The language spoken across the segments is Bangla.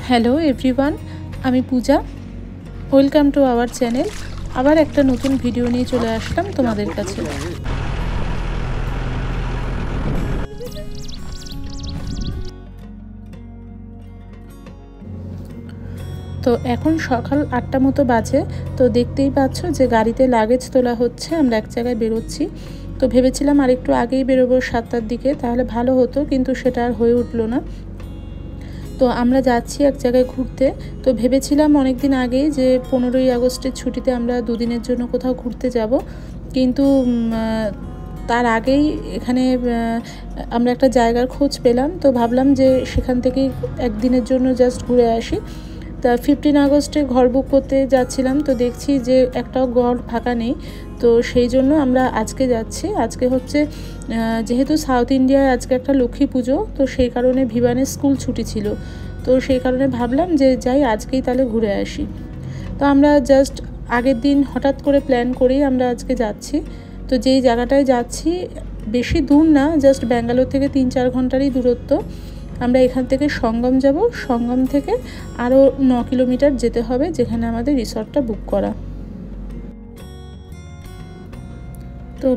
হ্যালো এভরিওয়ান, আমি Puja. Welcome to our channel. আবার একটা নতুন ভিডিও নিয়ে চলে আসলাম তোমাদের কাছে। তো এখন সকাল 8টা মতো বাজে। তো দেখতেই পাচ্ছ যে গাড়িতে লাগেজ তোলা হচ্ছে, আমরা এক জায়গায় বেরোচ্ছি। তো ভেবেছিলাম আর একটু আগেই বেরোবো 7টার দিকে, তাহলে ভালো হতো, কিন্তু সেটা আর হয়ে উঠলো না। তো আমরা যাচ্ছি এক জায়গায় ঘুরতে। তো ভেবেছিলাম অনেক দিন আগেই যে 15ই আগস্টের ছুটিতে আমরা দুদিনের জন্য কোথাও ঘুরতে যাব, কিন্তু তার আগেই এখানে আমরা একটা জায়গার খোঁজ পেলাম। তো ভাবলাম যে সেখান থেকেই একদিনের জন্য জাস্ট ঘুরে আসি। তা 15 আগস্টে ঘর বুক করতে যাচ্ছিলাম, তো দেখছি যে একটাও ঘর ফাঁকা নেই। তো সেই জন্য আমরা আজকে যাচ্ছি। আজকে হচ্ছে যেহেতু সাউথ ইন্ডিয়ায় আজকে একটা লক্ষ্মী পুজো, তো সেই কারণে ভিভানের স্কুল ছুটি ছিল। তো সেই কারণে ভাবলাম যে যাই, আজকেই তাহলে ঘুরে আসি। তো আমরা জাস্ট আগের দিন হঠাৎ করে প্ল্যান করেই আমরা আজকে যাচ্ছি। তো যেই জায়গাটায় যাচ্ছি বেশি দূর না, জাস্ট ব্যাঙ্গালোর থেকে 3-4 ঘন্টারই দূরত্ব। আমরা এখান থেকে সঙ্গম যাব, সঙ্গম থেকে আরও 9 কিলোমিটার যেতে হবে, যেখানে আমাদের রিসর্টটা বুক করা। তো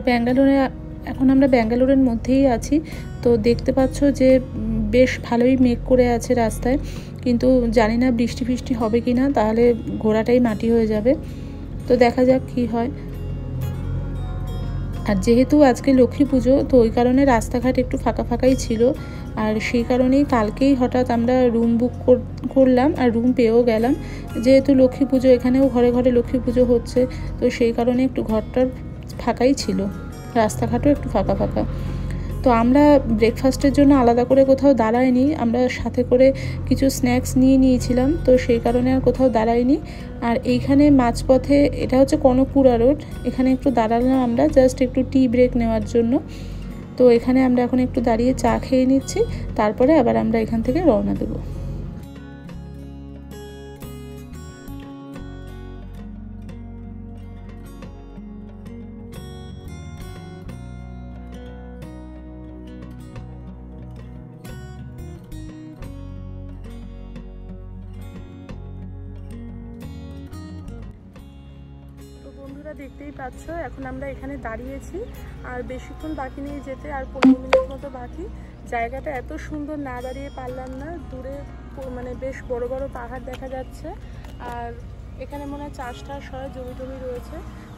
এখন আমরা ব্যাঙ্গালোরের মধ্যেই আছি। তো দেখতে পাচ্ছ যে বেশ ভালোই মেঘ করে আছে রাস্তায়, কিন্তু জানি না বৃষ্টি ফিষ্টি হবে কি না, তাহলে ঘোড়াটাই মাটি হয়ে যাবে। তো দেখা যাক কি হয়। আর যেহেতু আজকে লক্ষ্মী পুজো, তো ওই কারণে রাস্তাঘাট একটু ফাঁকা ফাঁকাই ছিল। আর সেই কারণেই কালকেই হঠাৎ আমরা রুম বুক করলাম, আর রুম পেয়েও গেলাম। যেহেতু লক্ষ্মী পুজো, এখানেও ঘরে ঘরে লক্ষ্মী পুজো হচ্ছে, তো সেই কারণে একটু ঘরটার ফাঁকাই ছিল, রাস্তাঘাটও একটু ফাঁকা ফাঁকা। তো আমরা ব্রেকফাস্টের জন্য আলাদা করে কোথাও দাঁড়াইনি, আমরা সাথে করে কিছু স্ন্যাক্স নিয়ে নিয়েছিলাম, তো সেই কারণে আর কোথাও দাঁড়াইনি। আর এইখানে মাঝপথে, এটা হচ্ছে কনকপুরা রোড, এখানে একটু দাঁড়ালাম আমরা জাস্ট একটু টি ব্রেক নেওয়ার জন্য। তো এখানে আমরা এখন একটু দাঁড়িয়ে চা খেয়ে নিচ্ছি, তারপরে আবার আমরা এখান থেকে রওনা দেবো। বন্ধুরা দেখতেই পাচ্ছ, এখন আমরা এখানে দাঁড়িয়েছি, আর বেশিক্ষণ বাকি নেই যেতে, আর 15 মিনিট মতো বাকি। জায়গাটা এত সুন্দর, না দাঁড়িয়ে পারলাম না। দূরে মানে বেশ বড় বড় পাহাড় দেখা যাচ্ছে, আর এখানে মনে হয় চাষ টাস হয়, জমি টমি রয়েছে।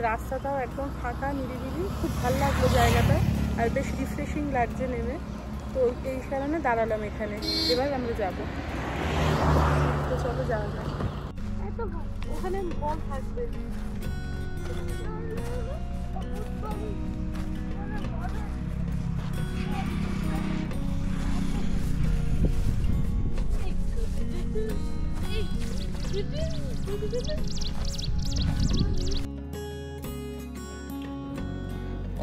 রাস্তাটাও একদম ফাঁকা, নিরিবিলি, খুব ভালো লাগলো জায়গাটা, আর বেশ রিফ্রেশিং লাগছে নেমে। তো এই কারণে দাঁড়ালাম এখানে। এবার আমরা যাবো, তো চলো যাওয়া যায়। ওখানে বল থাকবে।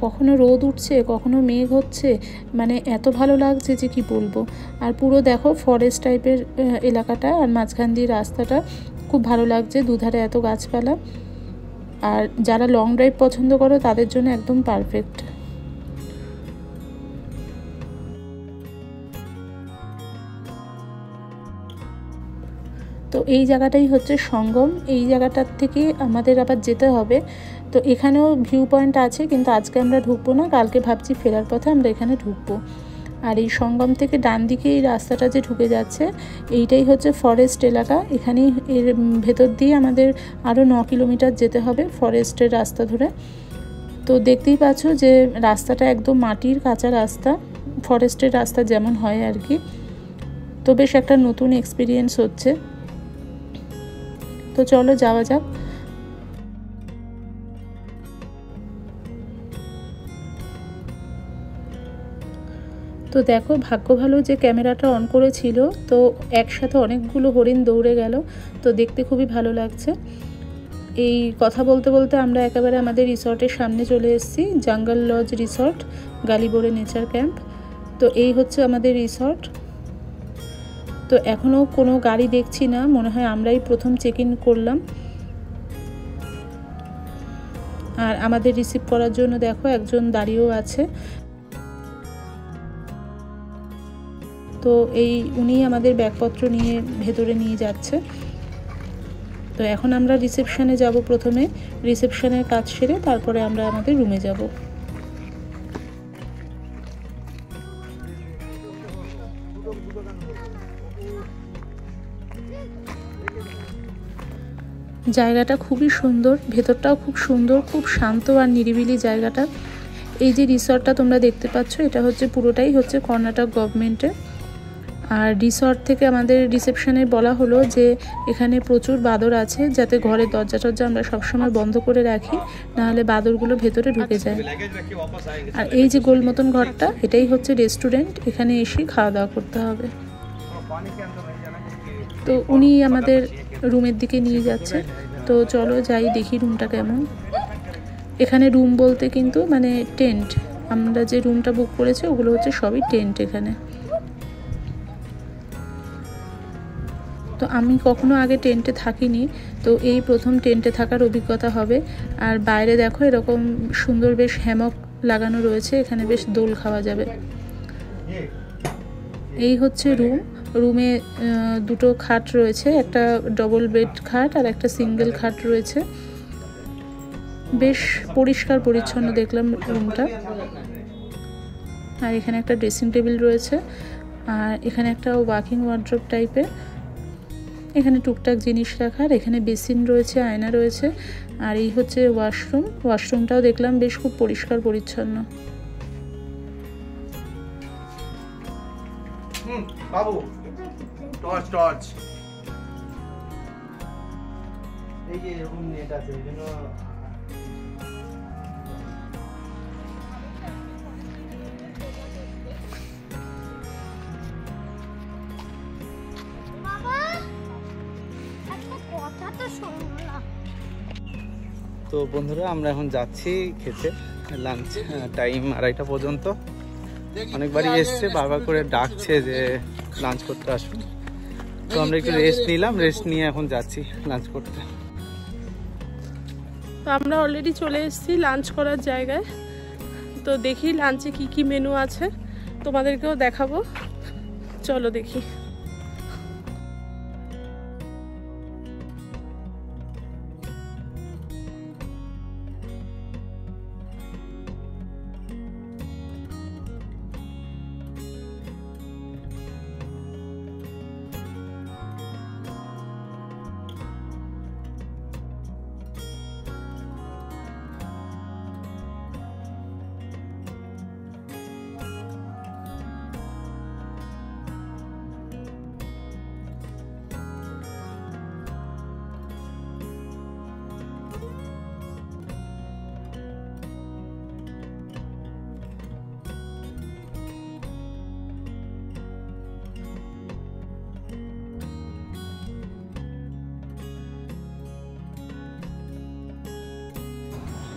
কখনো রোদ উঠছে, কখনো মেঘ হচ্ছে, মানে এত ভালো লাগছে যে কি বলবো। আর পুরো দেখো ফরেস্ট টাইপের এলাকাটা, আর মাঝখান দিয়ে রাস্তাটা খুব ভালো লাগছে, দুধারে এত গাছপালা। আর যারা লং ড্রাইভ পছন্দ করো তাদের জন্য একদম পারফেক্ট। তো এই জায়গাটাই হচ্ছে সঙ্গম। এই জায়গাটার থেকে আমাদের আবার যেতে হবে। তো এখানেও ভিউ পয়েন্ট আছে, কিন্তু আজকে আমরা ঢুকবো না, কালকে ভাবছি ফেরার পথে আমরা এখানে ঢুকবো। আর এই সঙ্গম থেকে ডান দিকে এই রাস্তাটা যে ঢুকে যাচ্ছে, এইটাই হচ্ছে ফরেস্ট এলাকা। এখানেই, এর ভেতর দিয়ে আমাদের আরও 9 কিলোমিটার যেতে হবে ফরেস্টের রাস্তা ধরে। তো দেখতেই পাচ্ছ যে রাস্তাটা একদম মাটির কাঁচা রাস্তা, ফরেস্টের রাস্তা যেমন হয় আর কি। তো বেশ একটা নতুন এক্সপিরিয়েন্স হচ্ছে। তো চলো যাওয়া যাক। তো দেখো, ভাগ্য ভালো যে ক্যামেরাটা অন করেছিল, তো একসাথে অনেকগুলো হরিণ দৌড়ে গেল। তো দেখতে খুবই ভালো লাগছে। এই কথা বলতে বলতে আমরা একেবারে আমাদের রিসর্টের সামনে চলে এসেছি, জঙ্গল লজ রিসর্ট, গালিবোরে নেচার ক্যাম্প। তো এই হচ্ছে আমাদের রিসর্ট। তো এখনও কোনো গাড়ি দেখছি না, মনে হয় আমরাই প্রথম চেক ইন করলাম। আর আমাদের রিসিভ করার জন্য দেখো একজন দাঁড়িয়েও আছে। তো উনি আমাদের ব্যাগপত্র নিয়ে ভেতরে নিয়ে যাচ্ছে। তো এখন আমরা রিসেপশনে যাব, প্রথমে রিসেপশনের কাজ সেরে তারপরে আমরা আমাদের রুমে যাব। জায়গাটা খুবই সুন্দর, ভেতরটাও খুব সুন্দর, খুব শান্ত আর নিরিবিলি জায়গাটা। এই যে রিসর্টটা তোমরা দেখতে পাচ্ছ, এটা হচ্ছে পুরোটাই হচ্ছে কর্ণাটক গভর্নমেন্টের। আর রিসর্ট থেকে আমাদের রিসেপশনে বলা হলো যে এখানে প্রচুর বাদর আছে, যাতে ঘরের দরজা টরজা আমরা সবসময় বন্ধ করে রাখি, নাহলে বাদরগুলো ভেতরে ঢুকে যায়। আর এই যে গোল মতন ঘরটা, এটাই হচ্ছে রেস্টুরেন্ট, এখানে এসে খাওয়া দাওয়া করতে হবে। তো উনি আমাদের রুমের দিকে নিয়ে যাচ্ছে। তো চলো যাই, দেখি রুমটা কেমন। এখানে রুম বলতে কিন্তু মানে টেন্ট, আমরা যে রুমটা বুক করেছি ওগুলো হচ্ছে সবই টেন্ট এখানে। তো আমি কখনো আগে টেন্টে থাকিনি, তো এই প্রথম টেন্টে থাকার অভিজ্ঞতা হবে। আর বাইরে দেখো এরকম সুন্দর বেশ হ্যামক লাগানো রয়েছে, এখানে বেশ দোল খাওয়া যাবে। এই হচ্ছে রুম। রুমে দুটো খাট রয়েছে, একটা ডবল বেড খাট আর একটা সিঙ্গেল খাট রয়েছে। বেশ পরিষ্কার পরিচ্ছন্ন দেখলাম রুমটা। আর এখানে একটা ড্রেসিং টেবিল রয়েছে, আর এখানে একটা ওয়াকিং ওয়ার্ড্রোব টাইপের, এখানে টুকটাক জিনিস রাখার, এখানে বেসিন রয়েছে, আয়না রয়েছে। আর এই হচ্ছে ওয়াশরুম, ওয়াশরুমটাও দেখলাম বেশ খুব পরিষ্কার পরিচ্ছন্ন। বাবু টর্চ টর্চ এই যে এরকম নেট আছে, এই জন্য তো বন্ধুরা আমরা এখন যাচ্ছি খেতে, লাঞ্চ টাইম 2:30 পর্যন্ত। অনেকবারই এসছে, বারবার করে ডাকছে যে লাঞ্চ করতে আসুন। তো আমরা একটু রেস্ট নিলাম, রেস্ট নিয়ে এখন যাচ্ছি লাঞ্চ করতে। তো আমরা অলরেডি চলে এসেছি লাঞ্চ করার জায়গায়। তো দেখি লাঞ্চে কি কি মেনু আছে, তোমাদেরকেও দেখাবো, চলো দেখি।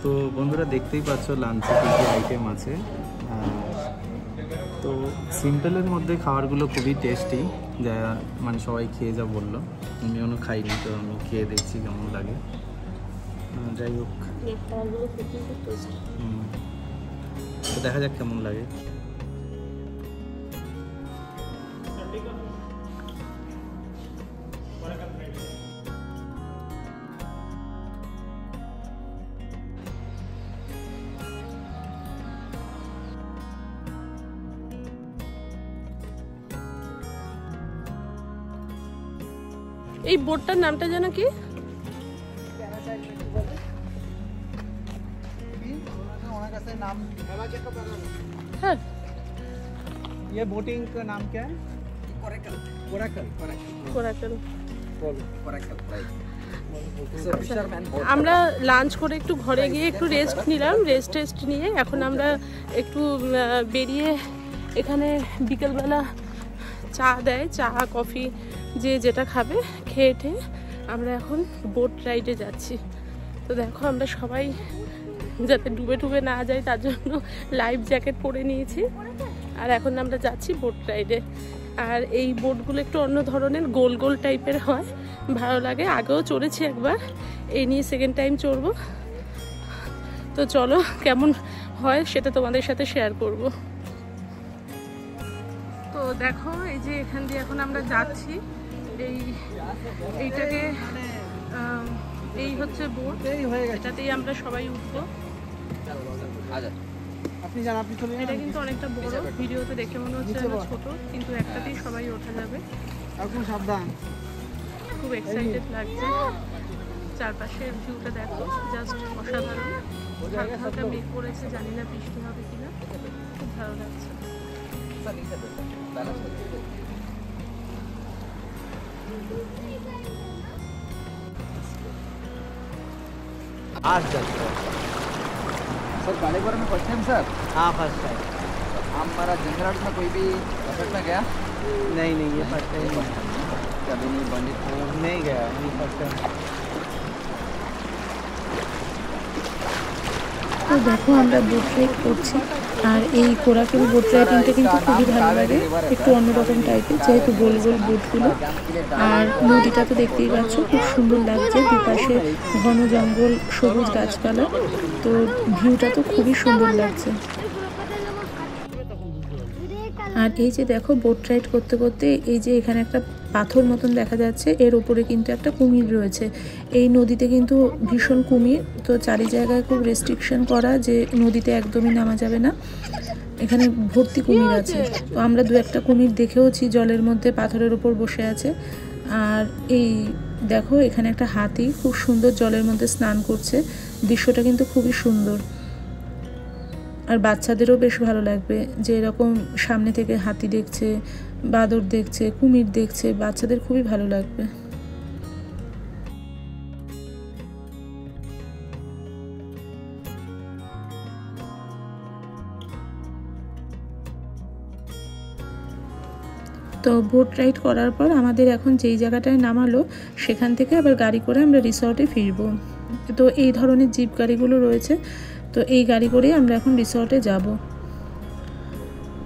তো বন্ধুরা দেখতেই পাচ্ছ লাঞ্চে কী কী আইটেম আছে। তো সিম্পলের মধ্যে খাবারগুলো খুবই টেস্টি, যা মানে সবাই খেয়ে যা বললো। আমি এখনো খাইনি, তো আমি খেয়ে দেখছি কেমন লাগে। যাই হোক, তো দেখা যাক কেমন লাগে। এই বোর্ডটার নামটা জানো কি? हाँ, ये बोटिंग का नाम क्या है? कोरैकल। कोरैकल। कोरैकल। कोरैकल। আমরা লাঞ্চ করে একটু ঘরে গিয়ে একটু রেস্ট নিলাম, রেস্ট নিয়ে এখন আমরা একটু বেরিয়ে, এখানে বিকেলবেলা চা দেয়, চা কফি যে যেটা খাবে খেয়ে ঠেয়ে আমরা এখন বোট রাইডে যাচ্ছি। তো দেখো আমরা সবাই যাতে ডুবে ডুবে না যায় তার জন্য লাইফ জ্যাকেট পরে নিয়েছি, আর এখন আমরা যাচ্ছি বোট রাইডে। আর এই বোটগুলো একটু অন্য ধরনের, গোল গোল টাইপের হয়, ভালো লাগে। আগেও চড়েছি একবার, এই নিয়ে সেকেন্ড টাইম চড়বো। তো চলো কেমন হয় সেটা তোমাদের সাথে শেয়ার করব। তো দেখো এই যে এখান দিয়ে এখন আমরা যাচ্ছি, এইটাকে এই হচ্ছে বোট, এটাতেই আমরা সবাই উঠবো। এটা কিন্তু অনেকটা বড়, ভিডিওতে দেখে মনে হচ্ছে ছোট, কিন্তু একটাতেই সবাই ওঠা যাবে। খুব এক্সাইটেড লাগছে, চারপাশের ভিউটা দেখো, জাস্ট অসাধারণ। হালকা হালকা মেঘ করেছে, জানি না বৃষ্টি হবে কিনা, খুব ভালো লাগছে। सर कालेपुर में फर्स्ट टाइम सर? हाँ फर्स्ट टाइम। हमारा जनरल में कोई भी एफर्ट में गया? नहीं ये फर्स्ट टाइम कभी नहीं बंदी नहीं गया, नहीं फर्स्ट टाइम। তো দেখো আমরা বোট রাইড করছি, আর এই কোরাকেল বোট রাইডিংটা কিন্তু খুবই ভালো লাগে, একটু অন্যরকম টাইপের, যেহেতু গোল গোল বোটগুলো। আর নদীটা তো দেখতেই পাচ্ছ, খুব সুন্দর লাগছে, দুপাশে ঘন জঙ্গল, সবুজ গাছপালা, তো ভিউটা তো খুবই সুন্দর লাগছে। আর এই যে দেখো বোট রাইড করতে করতে এই যে এখানে একটা পাথর মতন দেখা যাচ্ছে, এর উপরে কিন্তু একটা কুমির রয়েছে। এই নদীতে কিন্তু ভীষণ কুমির, তো চারি জায়গায় খুব রেস্ট্রিকশন করা যে নদীতে একদমই নামা যাবে না, এখানে ভর্তি কুমির আছে। তো আমরা দু একটা কুমির দেখেওছি জলের মধ্যে পাথরের উপর বসে আছে। আর এই দেখো এখানে একটা হাতি খুব সুন্দর জলের মধ্যে স্নান করছে, দৃশ্যটা কিন্তু খুবই সুন্দর। আর বাচ্চাদেরও বেশ ভালো লাগবে যে এরকম সামনে থেকে হাতি দেখছে, বাদর দেখছে, কুমির দেখছে, বাচ্চাদের খুবই ভালো লাগবে। তো বোট রাইড করার পর আমাদের এখন যেই জায়গাটায় নামালো সেখান থেকে আবার গাড়ি করে আমরা রিসর্টে ফিরবো। তো এই ধরনের জিপ গাড়িগুলো রয়েছে, তো এই গাড়ি করেই আমরা এখন রিসর্টে যাব।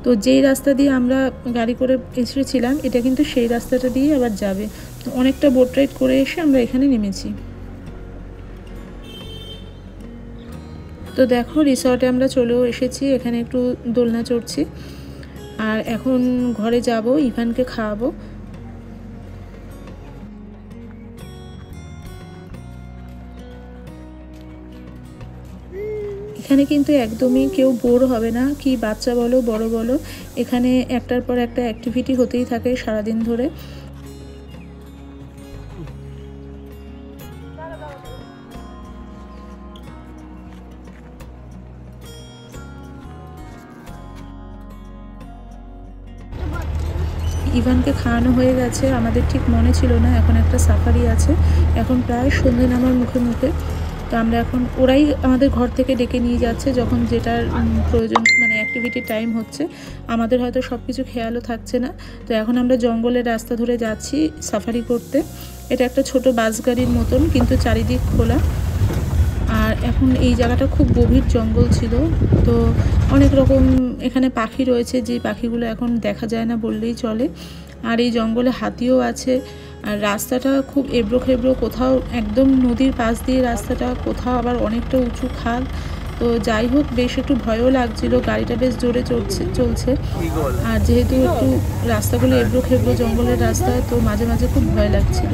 তো যেই রাস্তা দিয়ে আমরা গাড়ি করে এসেছিলাম এটা কিন্তু সেই রাস্তাটা দিয়ে আবার যাবে। তো অনেকটা বোট রাইড করে এসে আমরা এখানে নেমেছি। তো দেখো রিসর্টে আমরা চলেও এসেছি, এখানে একটু দোলনা চড়ছি, আর এখন ঘরে যাব, ইভানকে খাওয়াবো। এখানে কিন্তু একদমই কেউ বোর হবে না, কি বাচ্চা বলো বড় বলো, এখানে একটার পর একটা অ্যাক্টিভিটি হতেই থাকে সারাদিন ধরে। ইভানকে খাওয়ানো হয়ে গেছে, আমাদের ঠিক মনে ছিল না এখন একটা সাফারি আছে, এখন প্রায় সন্ধ্যে নামার মুখে মুখে। তো আমরা এখন ওরাই আমাদের ঘর থেকে ডেকে নিয়ে যাচ্ছে যখন যেটার প্রয়োজন, মানে অ্যাক্টিভিটির টাইম হচ্ছে, আমাদের হয়তো সব কিছু খেয়ালও থাকছে না। তো এখন আমরা জঙ্গলের রাস্তা ধরে যাচ্ছি সাফারি করতে। এটা একটা ছোট বাস গাড়ির মতন, কিন্তু চারিদিক খোলা। আর এখন এই জায়গাটা খুব গভীর জঙ্গল ছিল, তো অনেক রকম এখানে পাখি রয়েছে, যে পাখিগুলো এখন দেখা যায় না বললেই চলে। আর এই জঙ্গলে হাতিও আছে। আর রাস্তাটা খুব এবড়ো খেবড়ো, কোথাও একদম নদীর পাশ দিয়ে রাস্তাটা, কোথাও আবার অনেকটা উঁচু খাল। তো যাই হোক বেশ একটু ভয়ও লাগছিল, গাড়িটা বেশ জোরে চলছে। আর যেহেতু একটু রাস্তাগুলো এবড়ো খেবড়ো জঙ্গলের রাস্তা, তো মাঝে মাঝে খুব ভয় লাগছিল।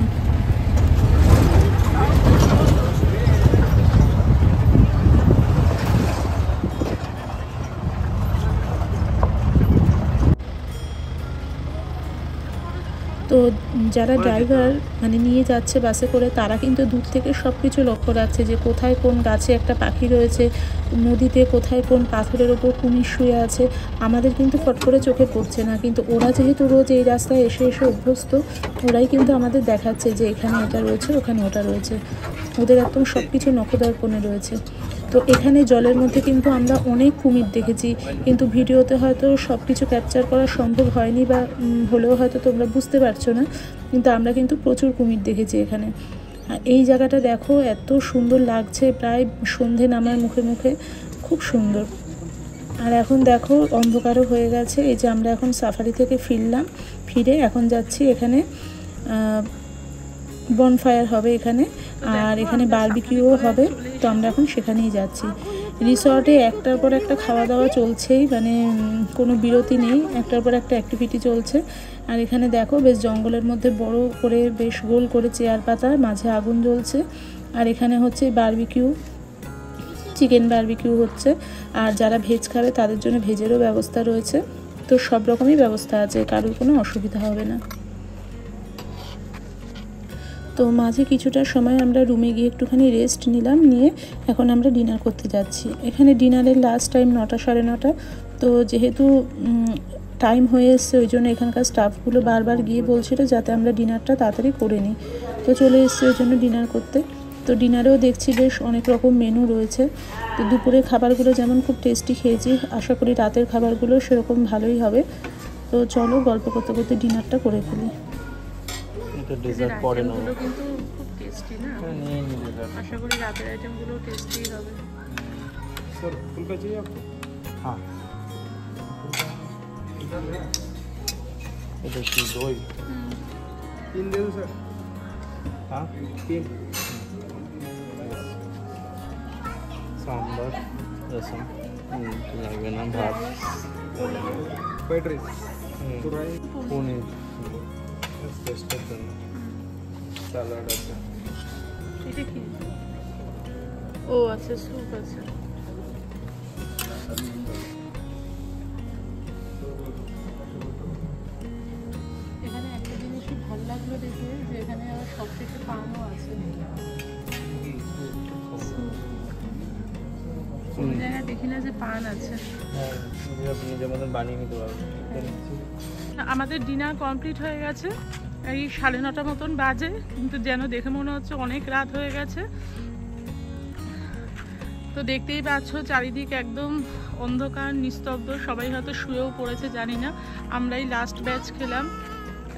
তো যারা ড্রাইভার মানে নিয়ে যাচ্ছে বাসে করে, তারা কিন্তু দূর থেকে সব কিছু লক্ষ্য রাখছে যে কোথায় কোন গাছে একটা পাখি রয়েছে, নদীতে কোথায় কোন পাথরের ওপর কুমির শুয়ে আছে। আমাদের কিন্তু ফট করে চোখে পড়ছে না, কিন্তু ওরা যেহেতু রোজ এই রাস্তায় এসে এসে অভ্যস্ত, ওরাই কিন্তু আমাদের দেখাচ্ছে যে এখানে এটা রয়েছে, ওখানে ওটা রয়েছে। ওদের একদম সব কিছু নখদর্পণে রয়েছে। তো এখানে জলের মধ্যে কিন্তু আমরা অনেক কুমির দেখেছি, কিন্তু ভিডিওতে হয়তো সব কিছু ক্যাপচার করা সম্ভব হয়নি, বা হলেও হয়তো তোমরা বুঝতে পারছো না, কিন্তু আমরা কিন্তু প্রচুর কুমির দেখেছি এখানে। আর এই জায়গাটা দেখো এত সুন্দর লাগছে, প্রায় সন্ধে নামার মুখে মুখে, খুব সুন্দর। আর এখন দেখো অন্ধকারও হয়ে গেছে। এই যে আমরা এখন সাফারি থেকে ফিরে এখন যাচ্ছি, এখানে বনফায়ার হবে এখানে, আর এখানে বারবিকিউও হবে, তো আমরা এখন সেখানেই যাচ্ছি। রিসর্টে একটার পর একটা খাওয়া দাওয়া চলছেই, মানে কোনো বিরতি নেই, একটার পর একটা অ্যাক্টিভিটি চলছে। আর এখানে দেখো বেশ জঙ্গলের মধ্যে বড় করে বেশ গোল করে চেয়ার পাতা, মাঝে আগুন জ্বলছে। আর এখানে হচ্ছে বারবিকিউ, চিকেন বারবিকিউ হচ্ছে। আর যারা ভেজ খাবে তাদের জন্য ভেজেরও ব্যবস্থা রয়েছে। তো সব রকমই ব্যবস্থা আছে, কারোর কোনো অসুবিধা হবে না। তো মাঝে কিছুটা সময় আমরা রুমে গিয়ে একটুখানি রেস্ট নিলাম, নিয়ে এখন আমরা ডিনার করতে যাচ্ছি। এখানে ডিনারের লাস্ট টাইম 9টা সাড়ে 9টা। তো যেহেতু টাইম হয়ে এসছে, ওই জন্য এখানকার স্টাফগুলো বারবার গিয়ে বলছিল যাতে আমরা ডিনারটা তাড়াতাড়ি করে নিই। তো চলে এসছে ওই জন্য ডিনার করতে। তো ডিনারেও দেখছি বেশ অনেক রকম মেনু রয়েছে। তো দুপুরের খাবারগুলো যেমন খুব টেস্টি খেয়েছি, আশা করি রাতের খাবারগুলো সেরকম ভালোই হবে। তো চলো গল্প করতে করতে ডিনারটা করে ফেলি। ডেজার্ট পরে নেব, কিন্তু খুব টেস্টি না, আশা করি রাতের আইটেমগুলো টেস্টি হবে। सर फुल्का चाहिए आपको? हाँ, এটা কি দই? 3 दे दो सर। हाँ, 3 सांबर, रसम লাগবে না, ভাত, फ्राइड राइस, पुराई, পনির, টেস্টের জন্য স্যালাড আছে। এটা কি? ও আচ্ছা, স্যুপ আছে। এখানে একটা জিনিসই ভালো লাগলো দেখে, যে এখানে আবার সব কিছু পানও আছে। কোনো জায়গায় দেখি না যে পান আছে। হ্যাঁ, আপনি নিজের মতন বানিয়ে নিতে পারবেন। আমাদের ডিনার কমপ্লিট হয়ে গেছে, এই 9:30 মতন বাজে, কিন্তু যেন দেখে মনে হচ্ছে অনেক রাত হয়ে গেছে। তো দেখতেই পাচ্ছ চারিদিক একদম অন্ধকার, নিস্তব্ধ, সবাই হয়তো শুয়েও পড়েছে জানি না। আমরাই লাস্ট ব্যাচ খেলাম,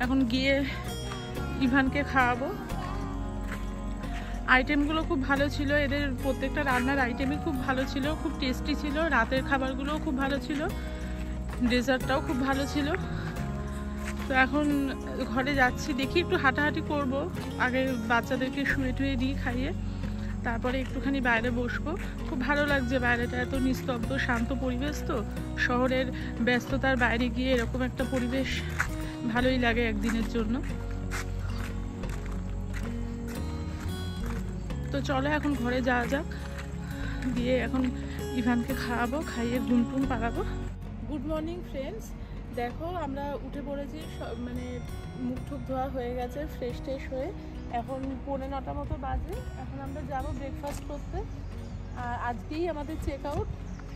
এখন গিয়ে ইভানকে খাওয়াবো। আইটেমগুলো খুব ভালো ছিল, এদের প্রত্যেকটা রান্নার আইটেমই খুব ভালো ছিল, খুব টেস্টি ছিল। রাতের খাবারগুলোও খুব ভালো ছিল, ডেজার্টটাও খুব ভালো ছিল। তো এখন ঘরে যাচ্ছি, দেখি একটু হাঁটাহাঁটি করব, আগে বাচ্চাদেরকে শুয়ে টুয়ে দিই খাইয়ে, তারপরে একটুখানি বাইরে বসবো। খুব ভালো লাগছে, বাইরেটা এত নিস্তব্ধ শান্ত পরিবেশ। তো শহরের ব্যস্ততার বাইরে গিয়ে এরকম একটা পরিবেশ ভালোই লাগে একদিনের জন্য। তো চলো এখন ঘরে যাওয়া যাক, দিয়ে এখন ইভানকে খাওয়াবো, খাইয়ে ঘুম টুম পাড়াবো। গুড মর্নিং ফ্রেন্ডস, দেখো আমরা উঠে পড়েছি, মানে মুখ টুক ধোয়া হয়ে গেছে, ফ্রেশ ট্রেশ হয়ে এখন 9:45 মতো বাজে। এখন আমরা যাব ব্রেকফাস্ট করতে। আর আজকেই আমাদের চেক আউট,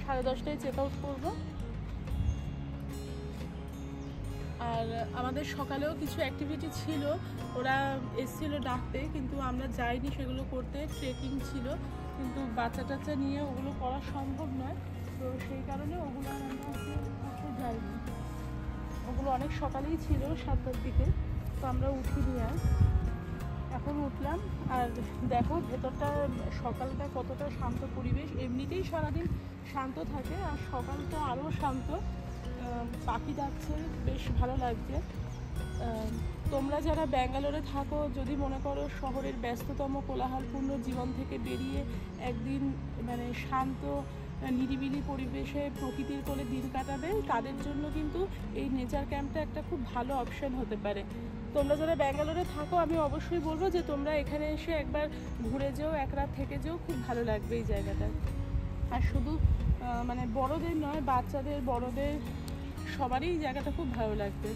10:30টায় চেক আউট করবো। আর আমাদের সকালেও কিছু অ্যাক্টিভিটি ছিল, ওরা এসেছিল ডাকতে, কিন্তু আমরা যাইনি সেগুলো করতে। ট্রেকিং ছিল, কিন্তু বাচ্চা টাচ্চা নিয়ে ওগুলো করা সম্ভব নয়, তো সেই কারণে ওগুলো আমরা করতে যাইনি। ওগুলো অনেক সকালেই ছিল, 7টার দিকে, তো আমরা উঠিনি আর। এখন উঠলাম, আর দেখো ভেতরটা সকালটা কতটা শান্ত পরিবেশ। এমনিতেই সারাদিন শান্ত থাকে, আর সকালটা আরও শান্ত, পাখি ডাকছে, বেশ ভালো লাগছে। তোমরা যারা ব্যাঙ্গালোরে থাকো, যদি মনে করো শহরের ব্যস্ততম কোলাহলপূর্ণ জীবন থেকে বেরিয়ে একদিন মানে শান্ত নিরিবিলি পরিবেশে প্রকৃতির কোলে দিন কাটাবে, তাদের জন্য কিন্তু এই নেচার ক্যাম্পটা একটা খুব ভালো অপশন হতে পারে। তোমরা যারা ব্যাঙ্গালোরে থাকো, আমি অবশ্যই বলবো যে তোমরা এখানে এসে একবার ঘুরে যেও, এক রাত থেকে যেও, খুব ভালো লাগবে এই জায়গাটা। আর শুধু মানে বড়দের নয়, বাচ্চাদের, বড়দের সবারই এই জায়গাটা খুব ভালো লাগবে।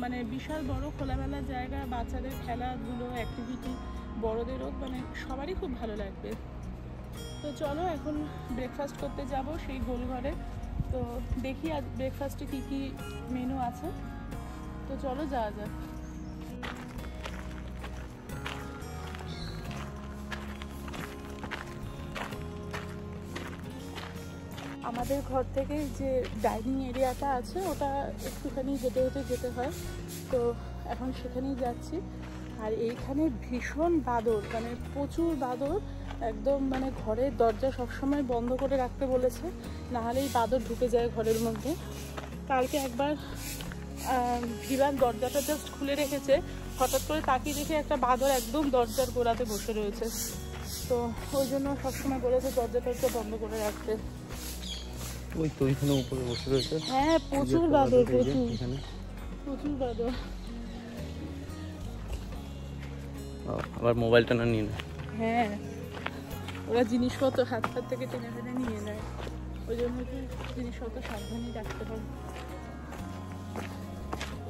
মানে বিশাল বড় খোলামেলা জায়গা, বাচ্চাদের খেলাধুলো, অ্যাক্টিভিটি, বড়দেরও, মানে সবারই খুব ভালো লাগবে। তো চলো এখন ব্রেকফাস্ট করতে যাব সেই গোলঘরে। তো দেখি আজ ব্রেকফাস্টে কী কী মেনু আছে, তো চলো যাওয়া যাক। আমাদের ঘর থেকে যে ডাইনিং এরিয়াটা আছে, ওটা একটুখানি হেঁটে হেঁটে যেতে হয়, তো এখন সেখানেই যাচ্ছি। আর এইখানে ভীষণ বাদর, মানে প্রচুর বাদর, একদম মানে ঘরের দরজা সবসময় বন্ধ করে রাখতে বলেছে, নাহলেই বাদর ঢুকে যায় ঘরের মধ্যে। কালকে একবার ভিভান দরজাটা জাস্ট খুলে রেখেছে, হঠাৎ করে তাকিয়ে দেখে একটা বাদর একদম দরজার গোড়াতে বসে রয়েছে। তো ওই জন্য সবসময় বলেছে দরজা টরজা বন্ধ করে রাখতে। ওই তো ওইখানে উপরে বসে রয়েছে। হ্যাঁ প্রচুর বাদর, প্রচুর প্রচুর বাদর। আবার মোবাইলটা না নিয়ে নেয়। হ্যাঁ ওরা জিনিসপত্র হাত থেকে টেনে টেনে নিয়ে নেয়, ওই জন্য কি জিনিসপত্র সাবধানে রাখতে হবে।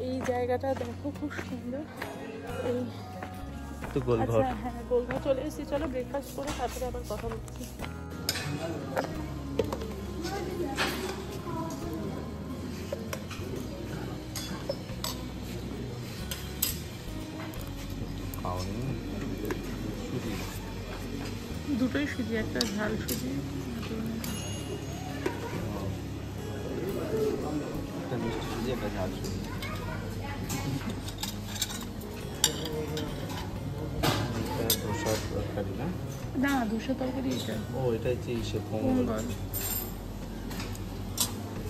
এই জায়গাটা দেখো খুব সুন্দর। এই তো গোলঘর। আচ্ছা হ্যাঁ গোলঘর চলে এসেছি, চলো ব্রেকফাস্ট করে তারপরে আবার কথা বলছি। দুটোই সুজি, একটা ঝাল সুজি, একটা মিষ্টি সুজি, একটা ঝাল সুজি। ধোসার তরকারি না? না ধোসা তরকারি এটা। ও এটা হচ্ছে ইসে পোঙ্গল।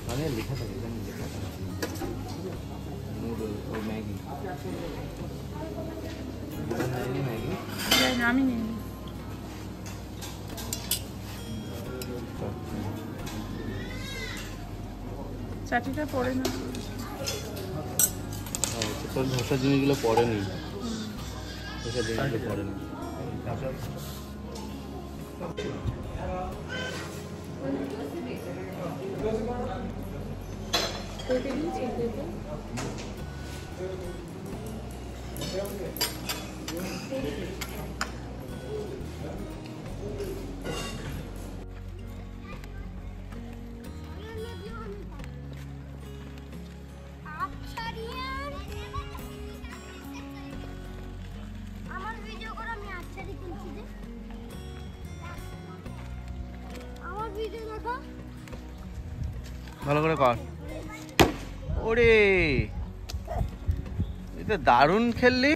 মানে লেখা থাকে, এখানে লেখা থাকে নুডল ও ম্যাগি। ম্যাগি আমি নিই চাটনিটা পড়ে না। তোর ধোসা জিনিসগুলো পড়েনি, ধোসা জিনিসগুলো পড়েনি। ভালো করে কর। ওরে এটা দারুণ খেললি।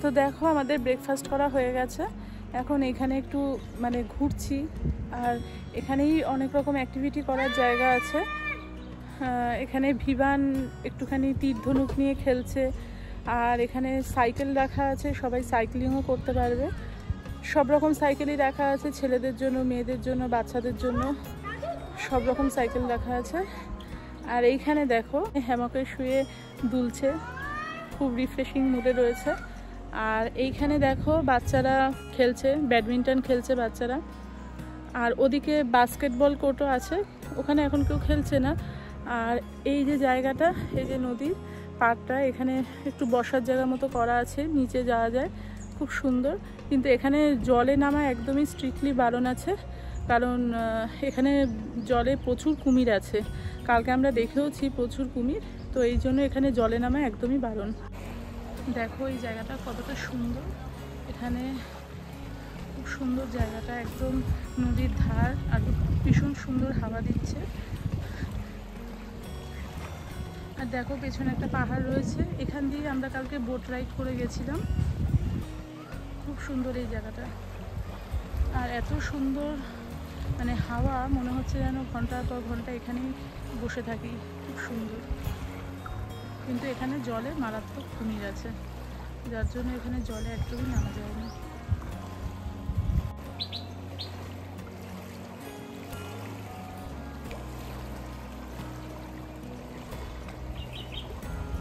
তো দেখো আমাদের ব্রেকফাস্ট করা হয়ে গেছে, এখন এখানে একটু মানে ঘুরছি। আর এখানেই অনেক রকম অ্যাক্টিভিটি করার জায়গা আছে। এখানে ভিভান একটুখানি তীর ধনুক নিয়ে খেলছে, আর এখানে সাইকেল রাখা আছে, সবাই সাইক্লিংও করতে পারবে। সব রকম সাইকেলই রাখা আছে, ছেলেদের জন্য, মেয়েদের জন্য, বাচ্চাদের জন্য সব রকম সাইকেল রাখা আছে। আর এইখানে দেখো হ্যামকে শুয়ে দুলছে, খুব রিফ্রেশিং মুডে রয়েছে। আর এইখানে দেখো বাচ্চারা খেলছে, ব্যাডমিন্টন খেলছে বাচ্চারা। আর ওদিকে বাস্কেটবল কোর্টও আছে, ওখানে এখন কেউ খেলছে না। আর এই যে জায়গাটা, এই যে নদীর পাড়টা, এখানে একটু বসার জায়গা মতো করা আছে, নিচে যাওয়া যায়, খুব সুন্দর। কিন্তু এখানে জলে নামা একদমই স্ট্রিক্টলি বারণ আছে, কারণ এখানে জলে প্রচুর কুমির আছে। কালকে আমরা দেখেওছি প্রচুর কুমির, তো এই জন্য এখানে জলে নামা একদমই বারণ। দেখো এই জায়গাটা কতটা সুন্দর, এখানে খুব সুন্দর জায়গাটা, একদম নদীর ধার, আর ভীষণ সুন্দর হাওয়া দিচ্ছে। আর দেখো পেছনে একটা পাহাড় রয়েছে, এখান দিয়ে আমরা কালকে বোট রাইড করে গেছিলাম। খুব সুন্দর এই জায়গাটা, আর এত সুন্দর মানে হাওয়া, মনে হচ্ছে যেন ঘন্টার পর ঘন্টা এখানেই বসে থাকি, খুব সুন্দর। কিন্তু এখানে জলে মারাত্মক কুমির আছে, যার জন্য এখানে জলে একদমই নামা যায় না।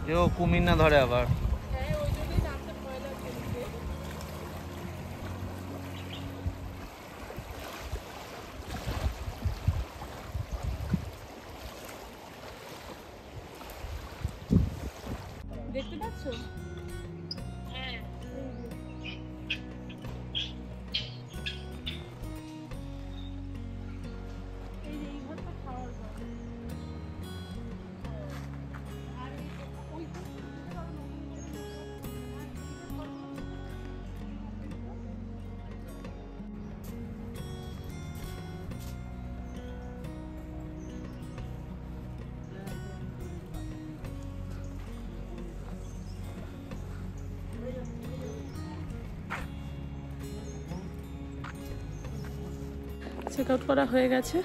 কেউ কুমির না ধরে আবার। দেখতে পাচ্ছ? হ্যাঁ এই ঘরটা খাওয়ার চেক আউট করা হয়ে গেছে।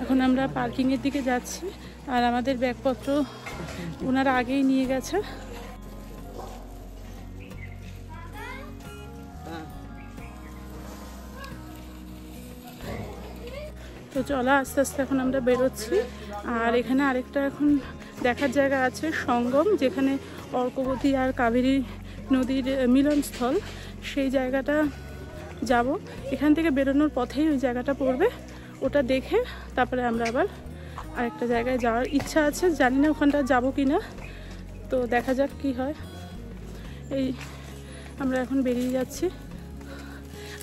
এখন আমরা পার্কিংয়ের দিকে যাচ্ছি, আর আমাদের ব্যাগপত্র ওনারা আগেই নিয়ে গেছে। তো চলো আস্তে আস্তে এখন আমরা বেরোচ্ছি। আর এখানে আরেকটা এখন দেখার জায়গা আছে, সঙ্গম, যেখানে অর্কবতী আর কাবেরী নদীর মিলনস্থল। সেই জায়গাটা যাব, এখান থেকে বেরোনোর পথেই ওই জায়গাটা পড়বে। ওটা দেখে তারপরে আমরা আবার আরেকটা জায়গায় যাওয়ার ইচ্ছা আছে, জানি না ওখানটা যাবো কি না, তো দেখা যাক কি হয়। এই আমরা এখন বেরিয়ে যাচ্ছি।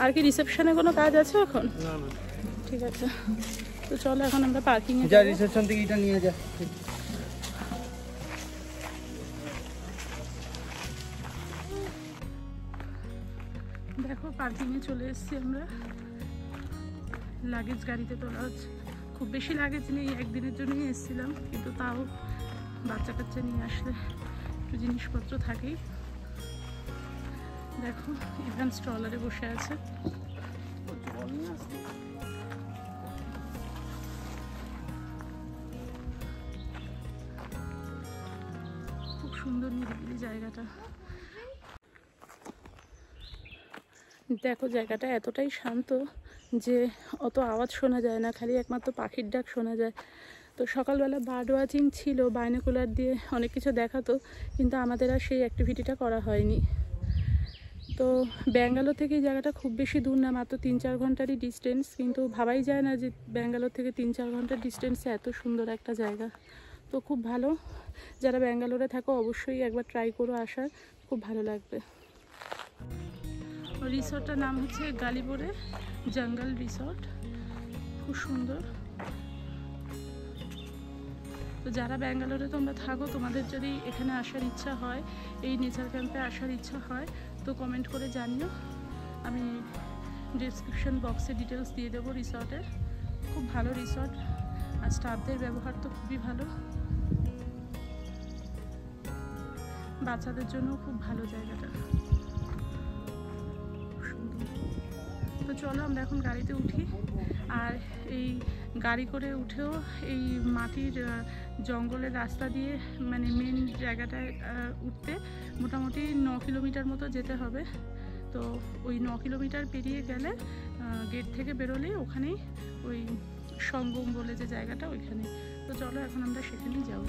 আর কি রিসেপশনে কোনো কাজ আছে এখন? না না, ঠিক আছে, তো চলো এখন আমরা পার্কিংয়ে যা রিসেপশন থেকে এটা নিয়ে যা। দেখো পার্কিংয়ে চলে এসেছি আমরা। লাগেজ গাড়িতে তোলা হচ্ছে। খুব বেশি লাগেজ নেই, একদিনের জন্যই এসেছিলাম, কিন্তু তাও বাচ্চা কাচ্চা নিয়ে আসলে একটু জিনিসপত্র থাকেই। দেখো ইভান স্ট্রলারে বসে আছে। খুব সুন্দর নিরিবিলি জায়গাটা। দেখো জায়গাটা এতটাই শান্ত যে অত আওয়াজ শোনা যায় না, খালি একমাত্র পাখির ডাক শোনা যায়। তো সকালবেলা বার্ড ওয়াচিং ছিল, বাইনোকুলার দিয়ে অনেক কিছু দেখাতো, কিন্তু আমাদের আর সেই অ্যাক্টিভিটিটা করা হয়নি। তো ব্যাঙ্গালোর থেকে এই জায়গাটা খুব বেশি দূর না, মাত্র 3-4 ঘন্টারই ডিস্টেন্স, কিন্তু ভাবাই যায় না যে ব্যাঙ্গালোর থেকে 3-4 ঘন্টার ডিস্টেন্সে এত সুন্দর একটা জায়গা। তো খুব ভালো, যারা ব্যাঙ্গালোরে থাকো অবশ্যই একবার ট্রাই করো আসার, খুব ভালো লাগবে। রিসর্টটার নাম হচ্ছে গালিবোরে জঙ্গল রিসর্ট, খুব সুন্দর। তো যারা ব্যাঙ্গালোরে তোমরা থাকো, তোমাদের যদি এখানে আসার ইচ্ছা হয়, এই নেচার ক্যাম্পে আসার ইচ্ছা হয়, তো কমেন্ট করে জানিও। আমি ডেসক্রিপশন বক্সে ডিটেলস দিয়ে দেবো রিসর্টের। খুব ভালো রিসর্ট, আর স্টাফদের ব্যবহার তো খুবই ভালো। বাচ্চাদের জন্য খুব ভালো জায়গাটা। তো চলো আমরা এখন গাড়িতে উঠি। আর এই গাড়ি করে উঠেও এই মাটির জঙ্গলের রাস্তা দিয়ে, মানে মেন জায়গাটায় উঠতে মোটামুটি 9 কিলোমিটার মতো যেতে হবে। তো ওই 9 কিলোমিটার পেরিয়ে গেলে গেট থেকে বেরোলেই ওখানেই ওই সঙ্গম বলে যে জায়গাটা, ওইখানে। তো চলো এখন আমরা সেখানেই যাব।